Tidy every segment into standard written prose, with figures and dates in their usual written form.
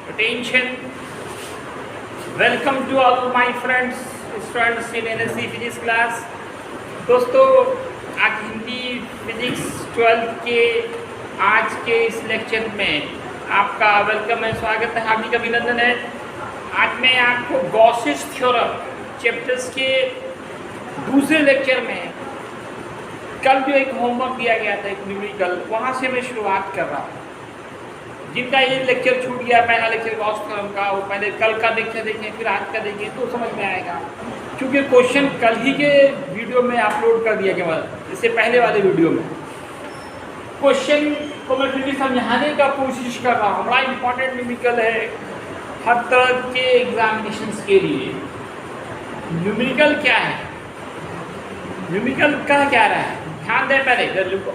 Attention. Welcome to all my friends, students in NSC physics class. दोस्तों, आज Hindi physics 12 के आज के इस लेक्चर में आपका वेलकम है, स्वागत है, हार्दिक अभिनंदन है। आज मैं आपको गॉसेस थ्योरम चैप्टर्स के दूसरे लेक्चर में कल जो एक होमवर्क दिया गया था, एक न्यूमेरिकल, वहाँ से मैं शुरुआत कर रहा हूँ। जिनका ये लेक्चर छूट गया, पहला लेक्चर गॉस थ्योरम का, वो पहले कल का लेक्चर देखें, फिर आज का देखें तो समझ में आएगा। क्योंकि क्वेश्चन कल ही के वीडियो में अपलोड कर दिया गया, इससे पहले वाले वीडियो में क्वेश्चन को मैं फिर भी समझाने का कोशिश कर रहा हूँ। बड़ा इंपॉर्टेंट न्यूमेरिकल है हर तरह के एग्जामिनेशंस के लिए। न्यूमेरिकल क्या है, न्यूमेरिकल कह क्या रहा है, ध्यान दें पहले इधर लिखो।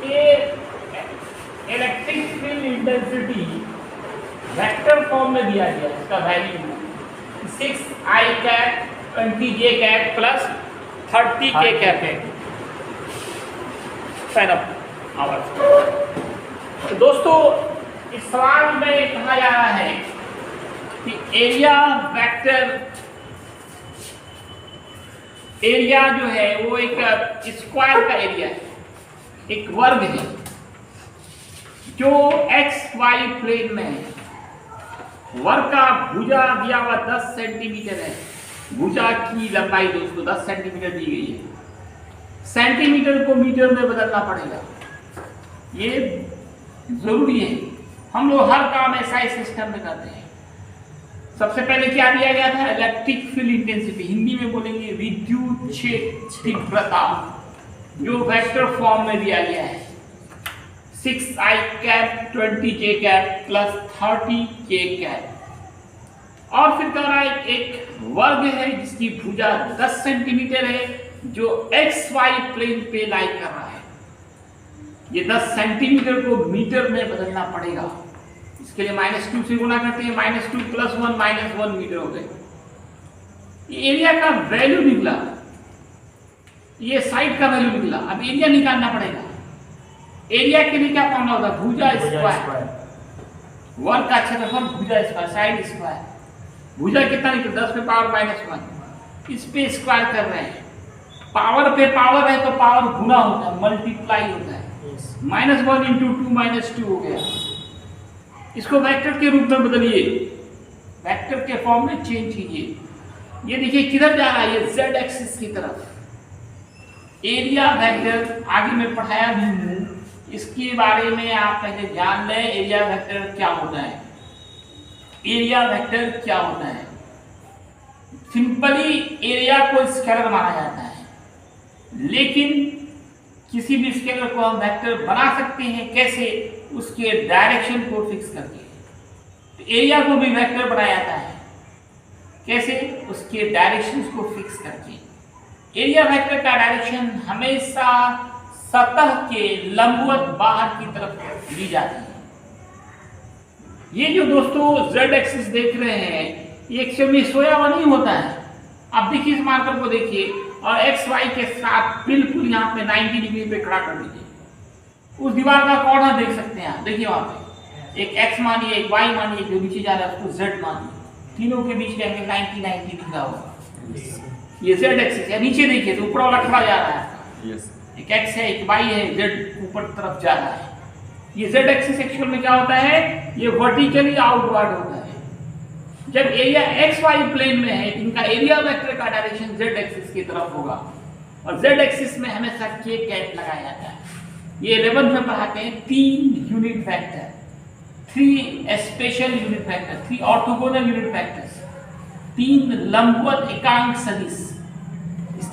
ये electric field intensity vector form में दिया गया, इसका value 6i cap 20j cap plus 30k cap है। तो दोस्तों, इस सवाल में कहा जा रहा है कि एरिया वेक्टर, एरिया जो है वो एक स्क्वायर का एरिया है, एक वर्ग है जो एक्स वाई प्लेन में है। वर्ग का भुजा दिया हुआ 10 सेंटीमीटर है। भुजा की लंबाई दोस्तों 10 सेंटीमीटर दी गई है। सेंटीमीटर को मीटर में बदलना पड़ेगा, ये जरूरी है। हम लोग हर काम ऐसा ही सिस्टम में करते हैं। सबसे पहले क्या दिया गया था, इलेक्ट्रिक फील्ड इंटेंसिटी, हिंदी में बोलेंगे विद्युत क्षेत्र तीव्रता, जो वेक्टर फॉर्म में दिया गया है 6i cap 20j cap plus 30k cap. और फिर कह रहा है एक वर्ग है जिसकी भुजा 10 सेंटीमीटर है, जो एक्स वाई प्लेन पे लाई कर रहा है। ये 10 सेंटीमीटर को मीटर में बदलना पड़ेगा। इसके लिए -2 से गुणा करते हैं, -2 + 1 -1 मीटर हो गए। एरिया का वैल्यू निकला, ये साइड का वैल्यू निकला। अब एरिया निकालना पड़ेगा। एरिया के लिए क्या फॉर्मूला होता है, भुजा स्क्वायर, वर्ग का क्षेत्रफल भुजा स्क्वायर, साइड स्क्वायर। भुजा कितना निकला, 10 पे पावर -1, इस पे स्क्वायर कर रहे हैं। पावर पे पावर है तो पावर गुना होता है, मल्टीप्लाई होता है। -1 × 2 -2 हो गया। इसको वेक्टर के रूप में बदलिए, वेक्टर के फॉर्म में चेंज कीजिए। ये देखिए किधर जा रहा है, ये z एक्सिस की तरफ। एरिया वेक्टर आगे मैं पढ़ाया भी हूँ, इसके बारे में आप पहले जान लें। एरिया वेक्टर क्या होता है, एरिया वेक्टर क्या होता है। सिंपली एरिया को स्केलर माना जाता है, लेकिन किसी भी स्केलर को हम वेक्टर बना सकते हैं। कैसे, उसके डायरेक्शन को फिक्स करके। तो एरिया को भी वेक्टर बनाया जाता है, कैसे, उसके डायरेक्शन को फिक्स करके। एरिया वेक्टर का डायरेक्शन हमेशा सतह के लंबवत बाहर की तरफ ली जाती है। ये जो दोस्तों z एक्सिस देख रहे हैं, ये एक्चुअली में सोया हुआ नहीं होता है। आप देखिए इस मार्कर को देखिए और एक्स वाई के साथ बिल्कुल यहाँ पे 90 डिग्री पे खड़ा कर दीजिए। उस दीवार का कॉर्नर देख सकते हैं आप, देखिए वहाँ पे एक x मानिए, एक y मानिए, जो नीचे जा रहा है उसको z मानिए। तीनों के बीच में 90 लिखा होगा। ये z एक्सिस है। नीचे देखिए तो ऊपर वाला खड़ा जा रहा है, एक x है, एक y है, z ऊपर तरफ जा रहा है। ये z एक्सिस एक्चुअल में क्या होता है, ये वर्टिकली आउटवर्ड होता है। जब एरिया एक्स वाई प्लेन में है, इनका एरिया वेक्टर का डायरेक्शन z एक्सिस की तरफ होगा, और z एक्सिस में हमेशा k कैप लगाया जाता है। ये 11th में पढ़ाते हैं 3 unit vector, 3 special unit vector, 3 orthogonal unit vectors, 3 लंबवत एकांक सदिश,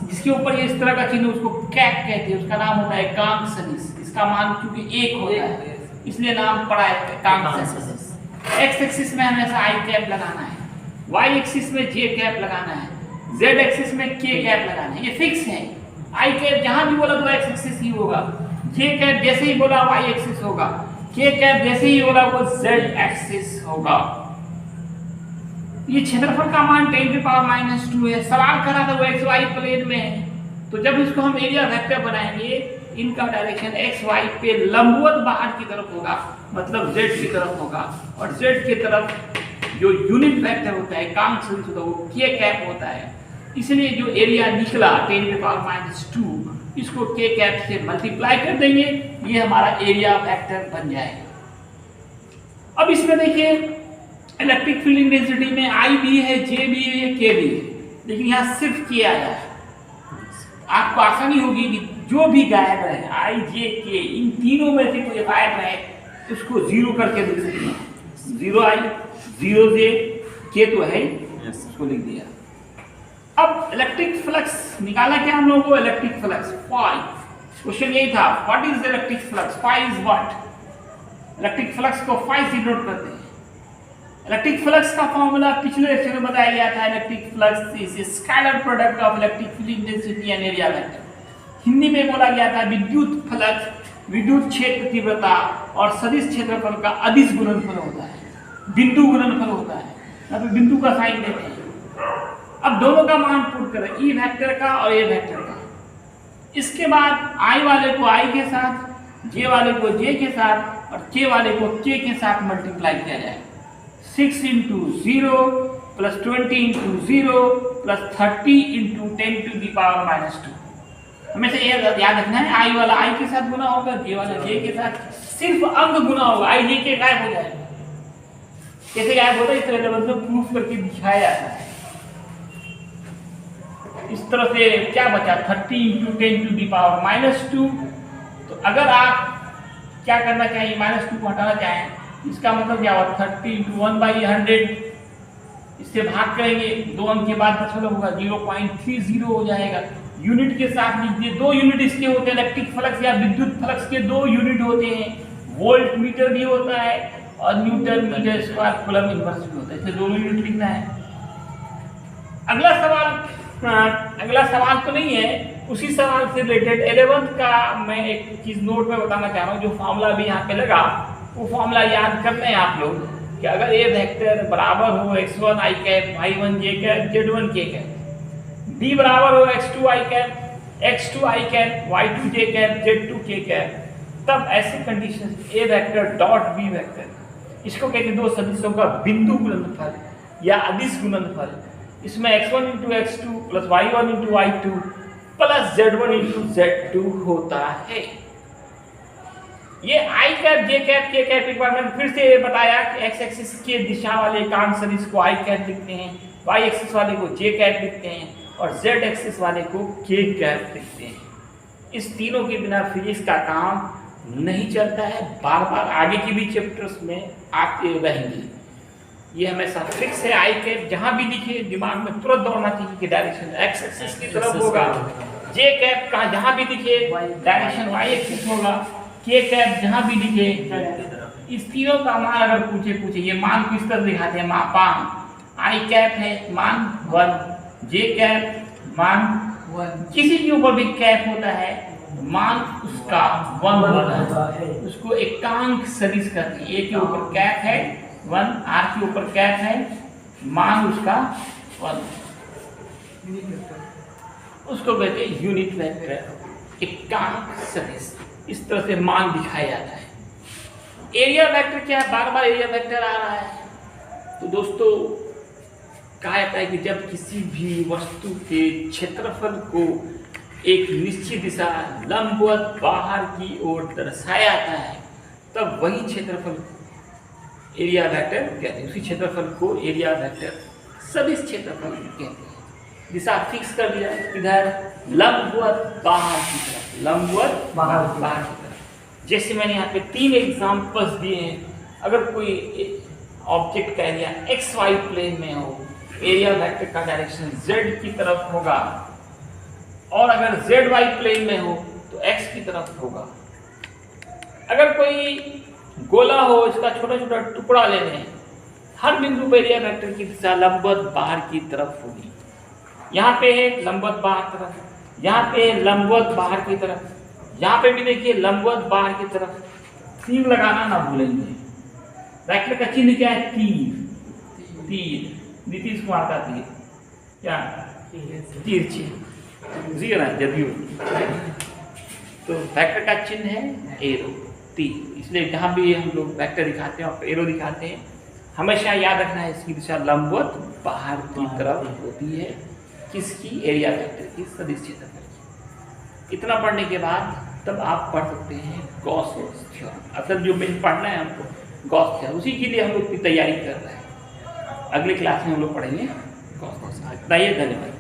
जिसके ऊपर ये इस तरह का चिन्ह, उसको कैप कहते हैं, उसका नाम होता है एकांक सदिश। इसका मान क्योंकि 1 होता है इसलिए नाम पड़ा है एकांक सदिश। एक्स एक्सिस में हमेशा i कैप लगाना है, y एक्सिस में j कैप लगाना है, z एक्सिस में k कैप लगाना है। ये फिक्स है। i कैप जहां भी बोला तो x एक्सिस ही होगा, j कैप जैसे ही बोला y एक्सिस होगा, k कैप जैसे ही बोला वो z एक्सिस होगा। ये क्षेत्रफल का मान 10⁻⁻² है। सवाल करा था वो एक्स वाई प्लेन में है, तो जब इसको हम एरिया वेक्टर बनाएंगे इनका डायरेक्शन एक्स वाई पे लंबवत बाहर की तरफ होगा, मतलब जेड की तरफ होगा, और जेड की तरफ जो यूनिट वेक्टर होता है, काम सदिश होता है, वो के कैप होता है। इसलिए जो एरिया निकला 10⁻², इसको के कैप से मल्टीप्लाई कर देंगे, ये हमारा एरिया वेक्टर बन जाएगा। अब इसमें देखिए इलेक्ट्रिक फील्ड इंटेंसिटी में आई भी है, जे भी है, के भी है, लेकिन यहाँ सिर्फ के आया है। आपको आसानी होगी कि जो भी गायब रहे, आई जे के, इन तीनों में से कोई गायब रहे उसको जीरो करके लिख सकते हैं। 0 आई 0 जे के तो है, उसको लिख दिया। अब इलेक्ट्रिक फ्लक्स निकाला क्या हम लोगों को, इलेक्ट्रिक फ्लक्स फाई। क्वेश्चन यही था, what is electric flux, phi is what. Electric flux को फाई से नोट करते हैं। इलेक्ट्रिक फ्लक्स का फॉर्मूला पिछले लेक्चर में बताया गया था, electric flux is a scalar product of electric field intensity and area vector. Hindi में बोला गया था विद्युत फ्लक्स विद्युत क्षेत्र तीव्रता और सदिश क्षेत्रफल का अदिश गुणनफल होता है, बिंदु गुणनफल होता है, मतलब बिंदु का साइन देते हैं। अब दोनों का मान पुट करें, ई वेक्टर का और ए वेक्टर का। इसके बाद आई वाले को आई के साथ, जे वाले को जे के साथ और के वाले को के के साथ मल्टीप्लाई किया जाए। 6 × 0 + 20 × 0 + 30 × 10⁻²। हमेशा ये याद रखना है, आई वाला आई के साथ गुना होगा, जे वाला जे के साथ, सिर्फ अंक गुना होगा, आई जे के गायब हो जाएगा। कैसे गायब होता है, इस तरह मतलब प्रूफ करके दिखाया जाता है। इस तरह से क्या बचा, 30 × 10⁻²। तो अगर आप क्या करना चाहिए, -2 को हटाना चाहें, इसका मतलब क्या हुआ, 30 × 1/100। इससे भाग करेंगे, 2 अंक के बाद दशमलव होगा, 0.30 हो जाएगा। यूनिट के साथ लीजिए, 2 यूनिट इसके होते हैं, इलेक्ट्रिक फ्लक्स या विद्युत फ्लक्स के 2 यूनिट होते हैं, वोल्ट मीटर भी होता है और newton metre square coulomb inverse भी होता है, इसलिए 2 यूनिट लिखना है। अगला सवाल तो नहीं है, उसी सवाल से रिलेटेड 11th का मैं एक चीज नोट में बताना चाह रहा हूँ। जो फॉर्मूला भी यहाँ पे लगा, वो फॉर्मूला याद करते हैं आप लोग कि अगर ए वेक्टर बराबर हो x1 i cap, y1 j cap, z1 k cap, b बराबर हो x2 i cap, x2 i cap, y2 j cap, z2 k cap, तब ऐसे कंडीशन ए वेक्टर डॉट बी वेक्टर, इसको कहते हैं दो सदिशों का बिंदु गुणनफल या अदिश गुणनफल। इसमें x1 × x2 + y1 × y2 + z1 × z2 होता है। ये i cap, j cap, k cap, एक बार मैंने फिर से बताया कि x एक्सिस के दिशा वाले एकांक सदिश को i कैप लिखते हैं, y एक्सिस वाले को j कैप लिखते हैं और z एक्सिस वाले को k कैप लिखते हैं। इस तीनों के बिना फिजिक्स का काम नहीं चलता है, बार बार आगे के भी चैप्टर्स में आते रहेंगे। ये हमेशा फिक्स है, आई कैप जहां भी दिखे दिमाग में तुरंत दौड़ना चाहिए कि डायरेक्शन एक्स एक्सिस की तरफ होगा, जे कैप कहां जहां भी दिखे डायरेक्शन वाई एक्सिस होगा, के कैप जहां भी दिखे। इस तीनों का मान अगर पूछे ये मान को इस तरह दिखाते हैं, मापांक आई कैप है मान 1, जे कैप मान 1, किसी के ऊपर भी कैप होता है मान उसका 1 होता है, उसको एकांक सदिश कहते हैं। ए के ऊपर कैप है 1, आर के ऊपर कैप है, मान उसका 1, उसको कहते हैं यूनिट वेक्टर, एकांक सदिश। इस तरह से मान दिखाया जाता है। एरिया वेक्टर क्या है, बार बार एरिया वेक्टर आ रहा है। तो दोस्तों कहा जाता है कि जब किसी भी वस्तु के क्षेत्रफल को एक निश्चित दिशा लंबवत बाहर की ओर दर्शाया जाता है, तब वही क्षेत्रफल एरिया वेक्टर कहते हैं। उसी क्षेत्रफल को एरिया वेक्टर सदिश क्षेत्रफल कहते हैं। दिशा फिक्स कर दिया इधर लंबवत बाहर की तरफ, लंबवत बाहर की तरफ। जैसे मैंने यहाँ पे 3 एग्जांपल्स दिए हैं। अगर कोई ऑब्जेक्ट कह दिया एक्स वाई प्लेन में हो, एरिया वेक्टर का डायरेक्शन z की तरफ होगा, और अगर जेड वाई प्लेन में हो तो x की तरफ होगा। अगर कोई गोला हो, इसका छोटा छोटा टुकड़ा ले लें, हर बिंदु पर एरिया वेक्टर की दिशा लंबवत बाहर की तरफ होगी। यहाँ पे है लंबवत बाहर तरफ, यहाँ पे लंबवत बाहर की तरफ, यहाँ पे भी देखिए लंबवत बाहर की तरफ। तीर लगाना ना भूलेंगे। वेक्टर का चिन्ह क्या है, तीर। तीर नीतीश कुमार का तीर क्या, तिरछी जी ना, जदयू। तो वेक्टर का चिन्ह है एरो, तीर, इसलिए जहाँ भी हम लोग वेक्टर दिखाते हैं और एरो दिखाते हैं, हमेशा याद रखना है इसकी दिशा लंबवत बाहर की तरफ होती है। किसकी? एरिया वेक्टर की, सदिश क्षेत्रफल की। इतना पढ़ने के बाद तब आप पढ़ सकते हैं गॉस थ्योरम। असल जो मेन पढ़ना है हमको गॉस थ्योरम, उसी के लिए हम लोग की तैयारी कर रहे हैं। अगले क्लास में हम लोग पढ़ेंगे गॉस थ्योरम। इतना ही, धन्यवाद।